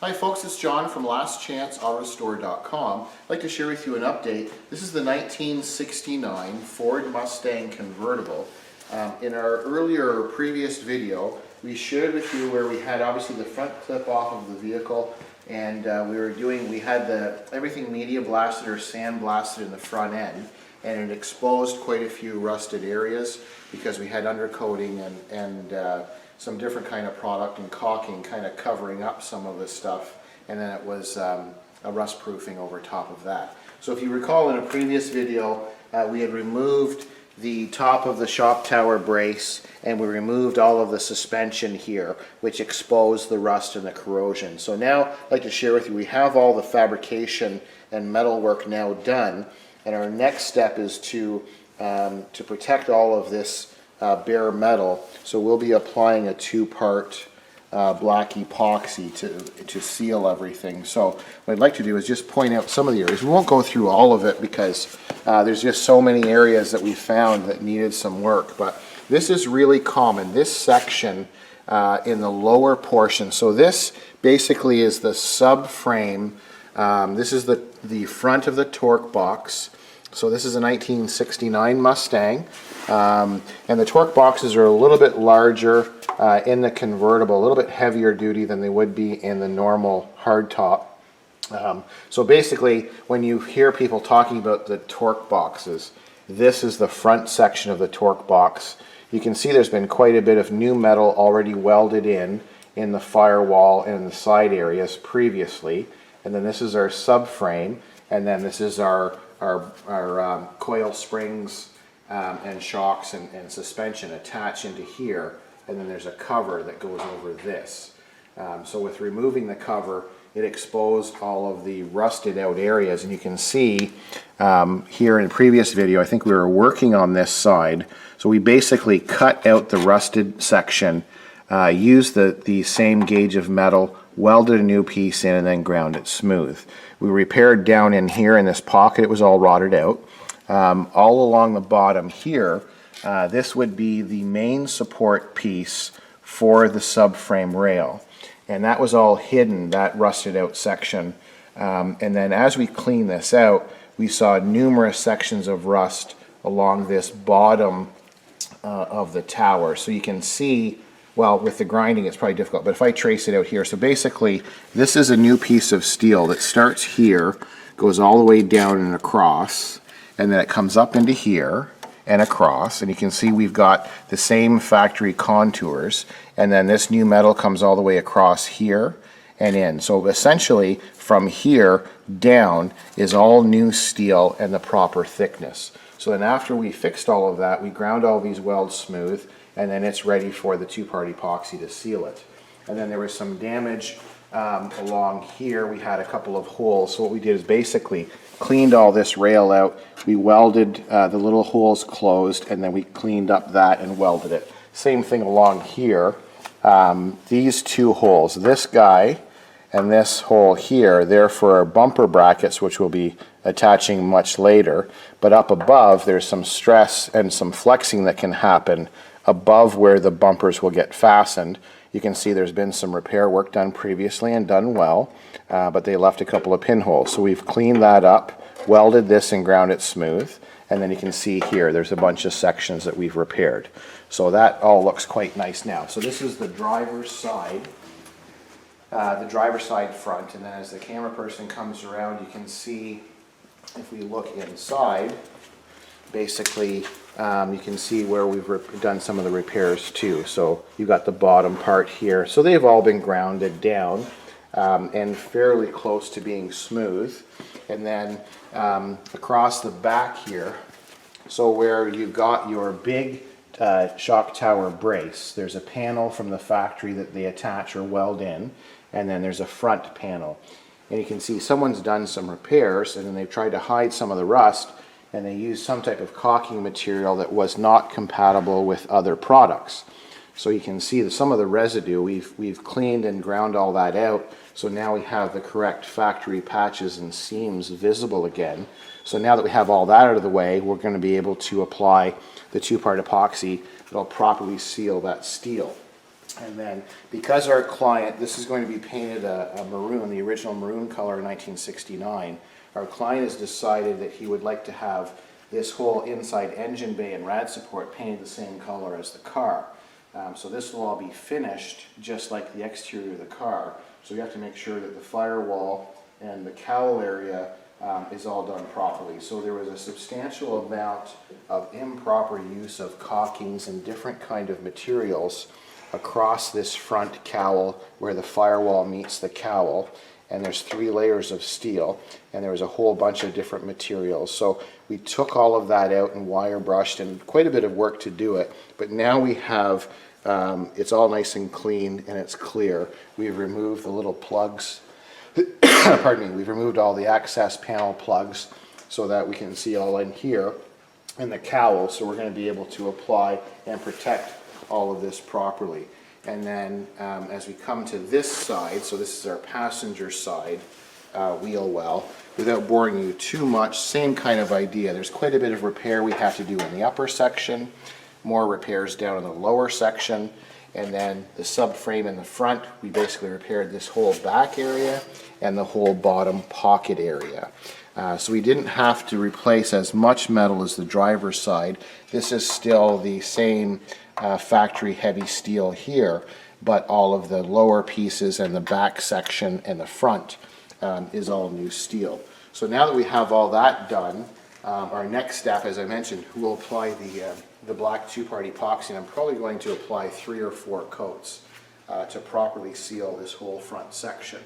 Hi folks, it's John from lastchanceautorestore.com. I'd like to share with you an update. This is the 1969 Ford Mustang Convertible. In our previous video, we shared with you where we had obviously the front clip off of the vehicle, and we had everything media blasted or sand blasted in the front end, and it exposed quite a few rusted areas because we had undercoating and some different kind of product and caulking kind of covering up some of this stuff, and then it was a rust proofing over top of that. So if you recall, in a previous video we had removed the top of the shock tower brace, and we removed all of the suspension here, which exposed the rust and the corrosion. So now I'd like to share with you, we have all the fabrication and metal work now done, and our next step is to protect all of this bare metal. So we'll be applying a two-part black epoxy to seal everything. So what I'd like to do is just point out some of the areas. We won't go through all of it because there's just so many areas that we found that needed some work, but this is really common. This section in the lower portion, so this basically is the subframe. This is the front of the torque box. So this is a 1969 Mustang, and the torque boxes are a little bit larger in the convertible, a little bit heavier duty than they would be in the normal hardtop. So basically, when you hear people talking about the torque boxes, this is the front section of the torque box. You can see there's been quite a bit of new metal already welded in the firewall and in the side areas previously, and then this is our subframe, and then this is our coil springs and shocks and suspension attach into here, and then there's a cover that goes over this. So with removing the cover, it exposed all of the rusted out areas, and you can see here in the previous video, I think we were working on this side, so we basically cut out the rusted section, used the same gauge of metal, welded a new piece in, and then ground it smooth. We repaired down in here in this pocket, it was all rotted out. All along the bottom here, this would be the main support piece for the subframe rail. And that was all hidden, that rusted out section. And then as we clean this out, we saw numerous sections of rust along this bottom of the tower. So you can see, well, with the grinding it's probably difficult, but if I trace it out here, so basically this is a new piece of steel that starts here, goes all the way down and across, and then it comes up into here and across, and you can see we've got the same factory contours, and then this new metal comes all the way across here and in. So essentially from here down is all new steel and the proper thickness. So then after we fixed all of that, we ground all these welds smooth, and then it's ready for the two-part epoxy to seal it. And then there was some damage along here. We had a couple of holes, so what we did is basically cleaned all this rail out. We welded the little holes closed, and then we cleaned up that and welded it. Same thing along here. These two holes, this guy and this hole here, they're for our bumper brackets, which we'll be attaching much later. But up above, there's some stress and some flexing that can happen above where the bumpers will get fastened. You can see there's been some repair work done previously and done well, but they left a couple of pinholes. So we've cleaned that up, welded this and ground it smooth, and then you can see here there's a bunch of sections that we've repaired. So that all looks quite nice now. So this is the driver's side front, and then as the camera person comes around, you can see, if we look inside, basically you can see where we've done some of the repairs too. So you've got the bottom part here. So they've all been grounded down and fairly close to being smooth. And then across the back here, so where you've got your big shock tower brace, there's a panel from the factory that they attach or weld in, and then there's a front panel. And you can see someone's done some repairs, and then they've tried to hide some of the rust, and they used some type of caulking material that was not compatible with other products. So you can see that some of the residue, we've cleaned and ground all that out, so now we have the correct factory patches and seams visible again. So now that we have all that out of the way, we're going to be able to apply the two-part epoxy that'll properly seal that steel. And then, because our client, this is going to be painted a maroon, the original maroon color in 1969, our client has decided that he would like to have this whole inside engine bay and rad support painted the same color as the car. So this will all be finished just like the exterior of the car. So we have to make sure that the firewall and the cowl area is all done properly. So there was a substantial amount of improper use of caulkings and different kind of materials across this front cowl where the firewall meets the cowl, and there's 3 layers of steel, and there was a whole bunch of different materials. So we took all of that out and wire brushed, and quite a bit of work to do it, but now we have it's all nice and clean and it's clear. We've removed the little plugs pardon me, we've removed all the access panel plugs so that we can see all in here in the cowl, so we're going to be able to apply and protect all of this properly. And then as we come to this side, so this is our passenger side wheel well, without boring you too much, same kind of idea. There's quite a bit of repair we have to do in the upper section, more repairs down in the lower section, and then the subframe in the front, we basically repaired this whole back area and the whole bottom pocket area. So we didn't have to replace as much metal as the driver's side. This is still the same factory heavy steel here, but all of the lower pieces and the back section and the front is all new steel. So now that we have all that done, our next step, as I mentioned, we'll apply the black 2-part epoxy, and I'm probably going to apply 3 or 4 coats to properly seal this whole front section.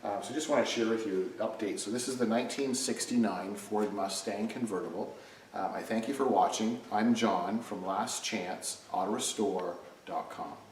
So I just want to share with you an update. So this is the 1969 Ford Mustang Convertible. I thank you for watching. I'm John from lastchanceautorestore.com.